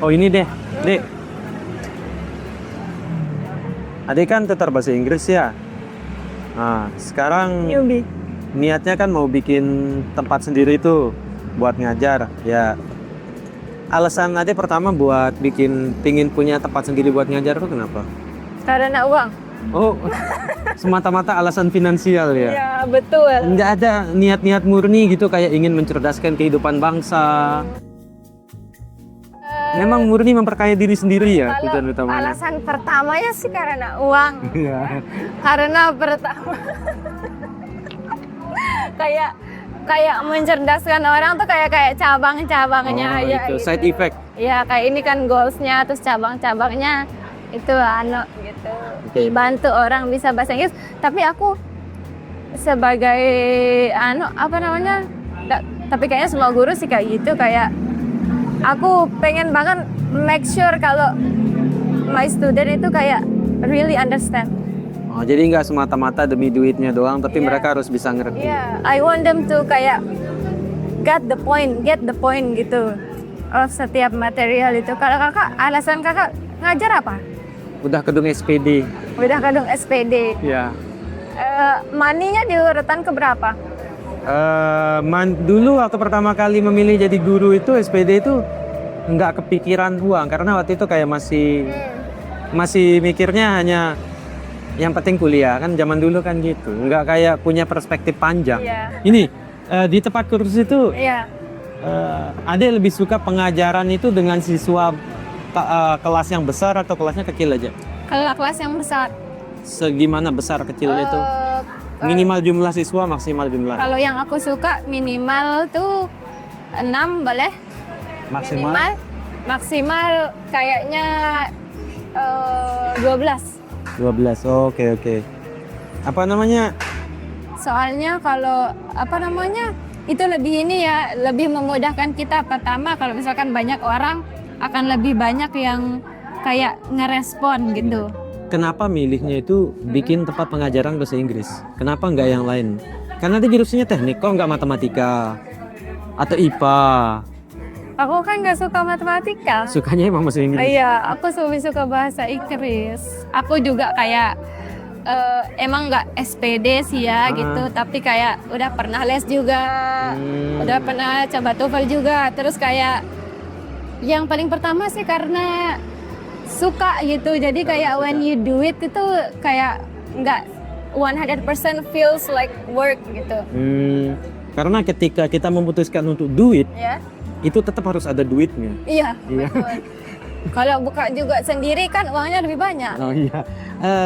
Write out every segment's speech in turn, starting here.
Oh ini deh, Dek. Adik kan tutor bahasa Inggris ya. Nah, sekarang Newbie. niatnya kan mau bikin tempat sendiri itu buat ngajar. Ya, alasan Adik pertama buat pingin punya tempat sendiri buat ngajar tuh kenapa? Karena uang. Oh, semata-mata alasan finansial ya? Ya, betul. Nggak ada niat-niat murni gitu kayak ingin mencerdaskan kehidupan bangsa. Memang murni memperkaya diri sendiri ya Kalau tujuan utamanya. alasan pertamanya sih karena uang. Iya. Karena pertama kayak mencerdaskan orang tuh kayak cabang-cabangnya Oh, ya itu gitu. side effect. Ya kayak ini kan goalsnya, terus cabang-cabangnya itu gitu. Oke. Bantu orang bisa bahasa Inggris. Tapi aku sebagai tapi kayaknya semua guru sih kayak gitu, kayak aku pengen banget make sure kalau my student itu kayak really understand. Oh, jadi nggak semata-mata demi duitnya doang, tapi Iya. mereka harus bisa ngerti. Yeah, I want them to kayak get the point gitu of setiap material itu. Kalau kakak, alasan kakak ngajar apa? Udah kedung SPD. Udah kadung SPD. Ya. Money-nya diurutan ke berapa? Dulu waktu pertama kali memilih jadi guru itu SPD itu nggak kepikiran uang karena waktu itu kayak masih mikirnya hanya yang penting kuliah kan zaman dulu kan gitu, nggak kayak punya perspektif panjang. Iya. Ini di tempat kursus itu Iya. Ade lebih suka pengajaran itu dengan siswa kelas yang besar atau kelasnya kecil aja? Kalau kelas yang besar. Segimana besar kecil itu? eh, Minimal jumlah siswa, maksimal jumlah. Kalau yang aku suka minimal tuh 6 boleh? Maksimal? Maksimal kayaknya 12. 12. Oke. Apa namanya? Soalnya kalau itu lebih ini ya, lebih memudahkan kita. Pertama kalau misalkan banyak orang akan lebih banyak yang kayak ngerespon gitu. Kenapa milihnya itu bikin tempat pengajaran bahasa Inggris? Kenapa nggak yang lain? Karena dia jurusannya teknik, kok nggak matematika atau IPA? Aku kan nggak suka matematika. Sukanya emang bahasa Inggris. Iya, aku lebih suka bahasa Inggris. Aku juga kayak emang nggak SPD sih ya gitu, tapi kayak udah pernah les juga, udah pernah coba TOEFL juga. Terus kayak yang paling pertama sih karena suka gitu, jadi kayak when you do it itu kayak nggak 100% feels like work gitu. Karena ketika kita memutuskan untuk duit, Ya. itu tetap harus ada duitnya. Iya. Iya. Betul. Kalau buka juga sendiri kan uangnya lebih banyak. Oh iya.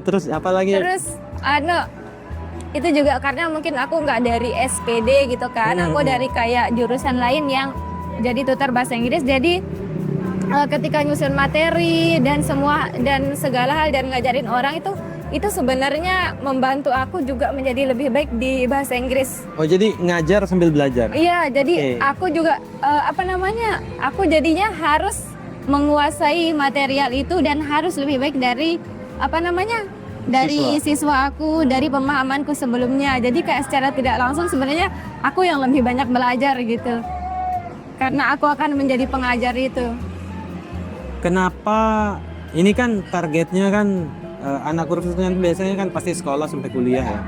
Terus apa lagi? Terus itu juga karena mungkin aku nggak dari SPD gitu kan, aku dari kayak jurusan lain yang jadi tutor bahasa Inggris. Jadi ketika nyusun materi dan segala hal dan ngajarin orang itu sebenarnya membantu aku juga menjadi lebih baik di bahasa Inggris. Oh jadi ngajar sambil belajar. Iya, jadi Oke. aku juga aku jadinya harus menguasai material itu dan harus lebih baik dari siswa aku, dari pemahamanku sebelumnya. Jadi kayak secara tidak langsung sebenarnya aku yang lebih banyak belajar gitu. Karena aku akan menjadi pengajar itu. Kenapa? Ini kan targetnya kan anak kursusnya biasanya kan pasti sekolah sampai kuliah ya.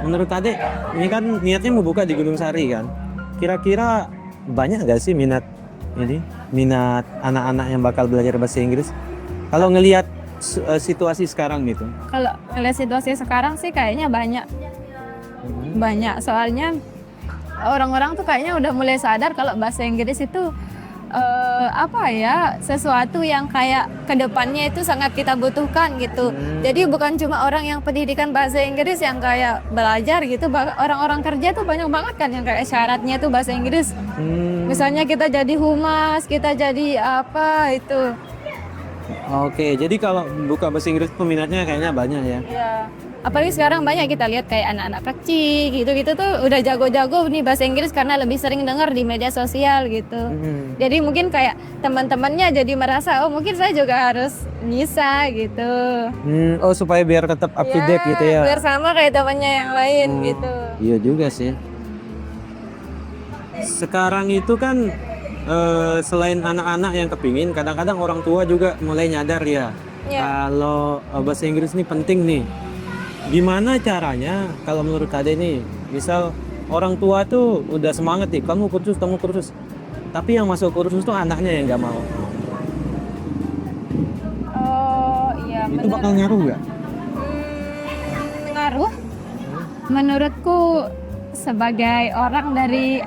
Menurut Ade, ini kan niatnya mau buka di Gunung Sari kan. Kira-kira banyak nggak sih minat anak-anak yang bakal belajar bahasa Inggris? Kalau ngelihat situasi sekarang gitu. Kalau ngeliat situasi sekarang sih kayaknya banyak. Banyak, soalnya orang-orang tuh kayaknya udah mulai sadar kalau bahasa Inggris itu sesuatu yang kayak kedepannya itu sangat kita butuhkan gitu. Jadi bukan cuma orang yang pendidikan bahasa Inggris yang kayak belajar gitu, orang-orang kerja tuh banyak banget kan yang kayak syaratnya tuh bahasa Inggris. Misalnya kita jadi humas, kita jadi apa itu. Oke, jadi kalau buka bahasa Inggris peminatnya kayaknya banyak ya. Ya. Apalagi sekarang banyak kita lihat kayak anak-anak kecil gitu-gitu tuh udah jago-jago nih bahasa Inggris karena lebih sering dengar di media sosial gitu. Jadi mungkin kayak teman-temannya jadi merasa mungkin saya juga harus bisa gitu. Supaya biar tetap up to date gitu ya. Biar sama kayak temannya yang lain gitu. Iya juga sih. Sekarang itu kan selain anak-anak yang kepingin, kadang-kadang orang tua juga mulai nyadar ya. Ya. Kalau bahasa Inggris ini penting nih. Gimana caranya kalau menurut Ade nih, misal orang tua tuh udah semangat nih, kamu kursus. Tapi yang masuk kursus tuh anaknya yang nggak mau. Oh iya, Itu bakal ngaruh nggak? Ngaruh. Menurutku sebagai orang dari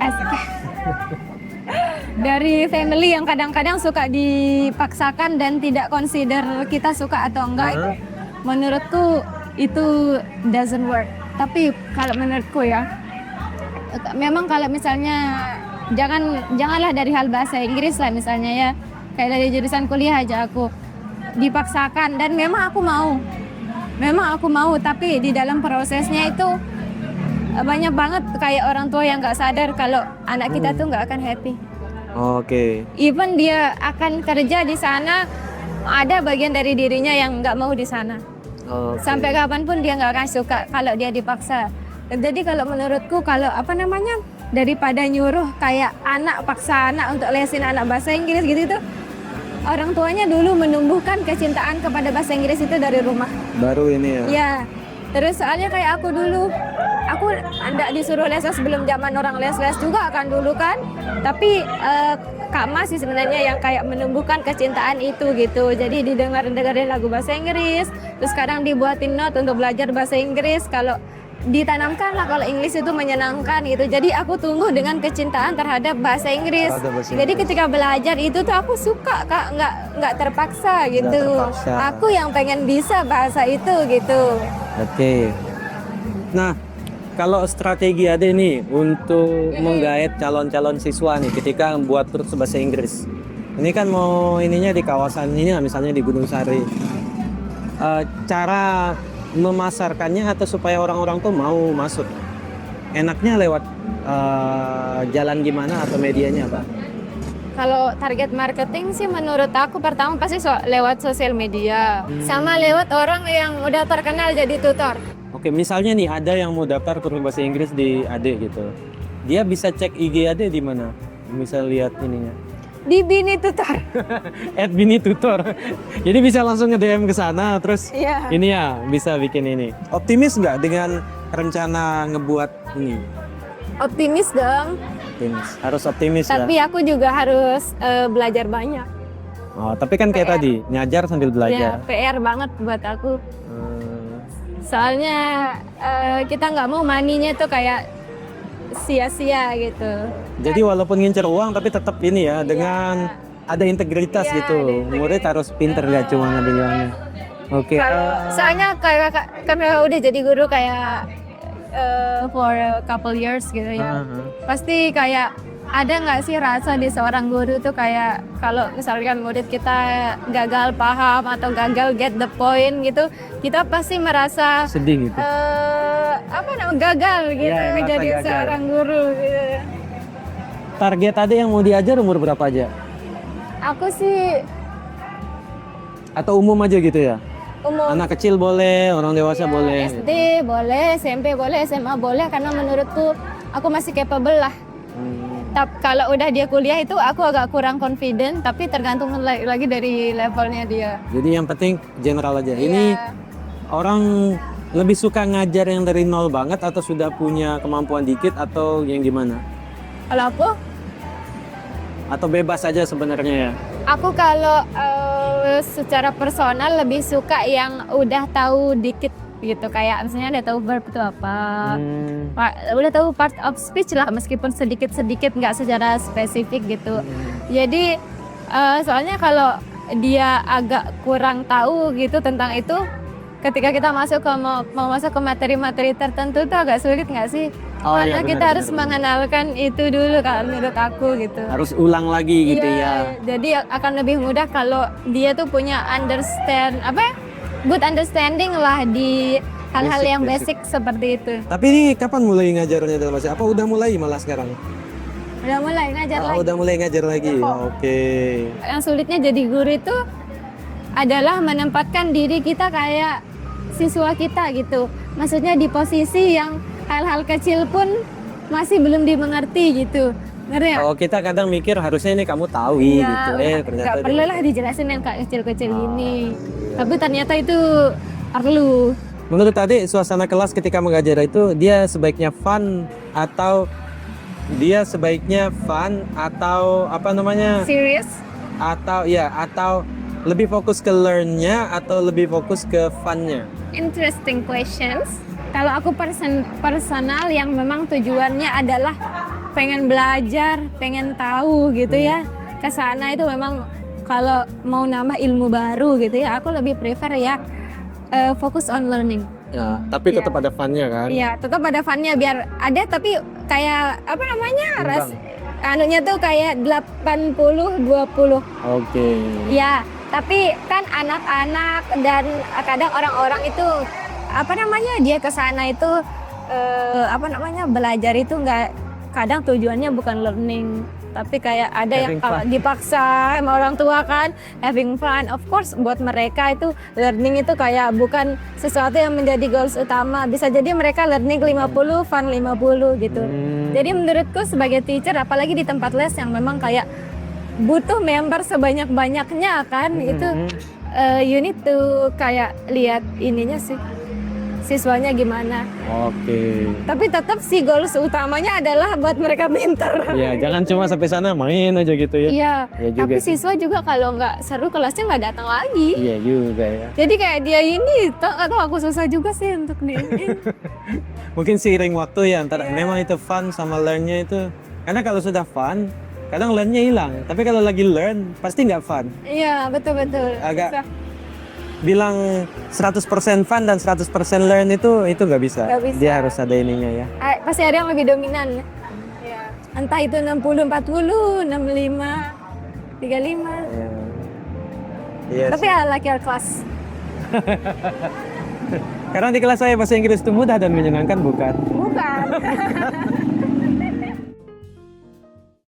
dari family yang kadang-kadang suka dipaksakan dan tidak consider kita suka atau enggak, menurutku itu doesn't work. Tapi kalau menurutku ya, memang kalau misalnya janganlah dari hal bahasa Inggris lah misalnya ya, kayak dari jurusan kuliah aja aku dipaksakan dan memang aku mau, tapi di dalam prosesnya itu banyak banget kayak orang tua yang nggak sadar kalau anak kita tuh nggak akan happy. Oke. Even dia akan kerja di sana, ada bagian dari dirinya yang nggak mau di sana. Oke. Sampai kapanpun dia nggak akan suka kalau dia dipaksa. Jadi kalau menurutku kalau daripada nyuruh kayak paksa anak untuk lesin anak bahasa Inggris gitu tuh, orang tuanya dulu menumbuhkan kecintaan kepada bahasa Inggris itu dari rumah. Baru ini ya. Ya, terus soalnya kayak aku dulu, aku enggak disuruh les sebelum zaman orang les juga kan dulu kan. Tapi Kak Mas sih sebenarnya yang kayak menumbuhkan kecintaan itu gitu. Jadi dengerin lagu bahasa Inggris, terus sekarang dibuatin note untuk belajar bahasa Inggris. Kalau ditanamkan lah kalau Inggris itu menyenangkan gitu. Jadi aku tunggu dengan kecintaan terhadap bahasa Inggris. Jadi ketika belajar itu tuh aku suka Kak, nggak terpaksa gitu. Aku yang pengen bisa bahasa itu gitu. Oke. Nah, kalau strategi Ade nih untuk menggait calon-calon siswa nih ketika membuat kursus bahasa Inggris. Ini kan mau ininya di kawasan ini lah, misalnya di Gunung Sari. Cara memasarkannya atau supaya orang-orang tuh mau masuk, enaknya lewat jalan gimana atau medianya apa? Kalau target marketing sih menurut aku pertama pasti lewat sosial media, sama lewat orang yang udah terkenal jadi tutor. Oke, misalnya nih ada yang mau daftar kursus bahasa Inggris di Ade gitu, dia bisa cek IG Ade di mana? Bisa lihat ininya. Di Bini Tutor. @Bini Tutor. Jadi bisa langsung nge-DM ke sana terus Iya. ini ya bisa bikin ini. Optimis nggak dengan rencana ngebuat ini? Optimis dong. Optimis. Harus optimis ya. Tapi aku juga harus belajar banyak. Oh, tapi kan kayak PR. tadi, ngajar sambil Ya, belajar. PR banget buat aku. Hmm, Soalnya kita nggak mau maninya tuh kayak sia-sia gitu. Jadi walaupun ngincer uang tapi tetap ini ya dengan ada integritas Iya, gitu. ada integritas. Murid harus pinter gak cuma ngambil uangnya. Oke. Soalnya kayak kami udah jadi guru kayak for a couple years gitu ya. Pasti kayak ada nggak sih rasa di seorang guru tuh kayak kalau misalkan murid kita gagal paham atau gagal get the point gitu, kita pasti merasa Sedih gitu. gagal gitu Iya, rasa menjadi gagal. seorang guru gitu. Target Ade yang mau diajar umur berapa aja? Aku sih Atau umum aja gitu ya? umum Anak kecil boleh, orang dewasa boleh. SD boleh, SMP boleh, SMA boleh karena menurutku aku masih capable lah. Tapi kalau udah dia kuliah itu aku agak kurang confident, tapi tergantung lagi dari levelnya dia. Jadi yang penting general aja. Iya. Ini orang lebih suka ngajar yang dari nol banget atau sudah punya kemampuan dikit atau yang gimana? Kalau Atau bebas aja sebenarnya ya? aku kalau secara personal lebih suka yang udah tahu dikit gitu, kayak misalnya udah tahu verb itu apa, udah tahu part of speech lah meskipun sedikit-sedikit nggak secara spesifik gitu. Jadi soalnya kalau dia agak kurang tahu gitu tentang itu, ketika kita mau masuk ke materi-materi tertentu tuh agak sulit nggak sih? Oh, Karena iya, kita benar, harus benar. mengenalkan itu dulu kalau menurut aku gitu. Harus ulang lagi gitu ya? Jadi akan lebih mudah kalau dia tuh punya good understanding lah di hal-hal Basic, yang basic. basic seperti itu. Tapi ini kapan mulai ngajarnya dalam bahasa? Apa udah mulai malah sekarang? Udah mulai ngajar lagi. Udah mulai ngajar lagi. Oke. Yang sulitnya jadi guru itu adalah menempatkan diri kita kayak siswa kita gitu. Maksudnya di posisi yang hal-hal kecil pun masih belum dimengerti gitu. Ngerti ya? Oh, kita kadang mikir harusnya ini kamu tahu gitu. Ternyata nggak perlu dia- lah dijelasin yang kayak kecil-kecil ini. Tapi ternyata itu perlu. Menurut adik, suasana kelas ketika mengajar itu dia sebaiknya fun atau apa namanya? Serious? Atau lebih fokus ke learn-nya atau lebih fokus ke fun-nya? Interesting questions. Kalau aku personal yang memang tujuannya adalah pengen belajar, pengen tahu gitu ya. Kesana itu memang kalau mau nambah ilmu baru gitu ya, aku lebih prefer ya fokus on learning. Ya, tapi Iya. tetap ada fun-nya kan? Iya, tetap ada fun-nya biar ada tapi kayak apa namanya? Anunya tuh kayak 80-20. Oke. Ya, tapi kan anak-anak dan kadang orang-orang itu apa namanya dia ke sana itu belajar itu nggak, kadang tujuannya bukan learning tapi kayak ada yang Having kalau fun. dipaksa sama orang tua kan having fun. Of course buat mereka itu learning itu kayak bukan sesuatu yang menjadi goals utama, bisa jadi mereka learning 50 fun 50 gitu. Jadi menurutku sebagai teacher apalagi di tempat les yang memang kayak butuh member sebanyak-banyaknya kan itu you need to kayak lihat ininya sih siswanya gimana. Oke. Tapi tetap sih goals utamanya adalah buat mereka pintar. Ya, jangan cuma sampai sana main aja gitu ya. Iya. Ya juga Tapi sih. siswa juga kalau nggak seru kelasnya nggak datang lagi. Iya juga ya. Jadi kayak dia ini atau aku susah juga sih untuk di Mungkin seiring waktu ya antara memang itu fun sama learn-nya itu. Karena kalau sudah fun, kadang learn-nya hilang. Tapi kalau lagi learn, pasti nggak fun. Iya betul-betul. Agak- Susah. Bilang 100% fun dan 100% learn itu nggak bisa. Nggak bisa. Dia harus ada ininya ya. Pasti ada yang lebih dominan. Entah itu 60-40, 65, 35. Iya. Iya Tapi sih. I like your class. Karena di kelas saya bahasa Inggris itu mudah dan menyenangkan bukan? Bukan.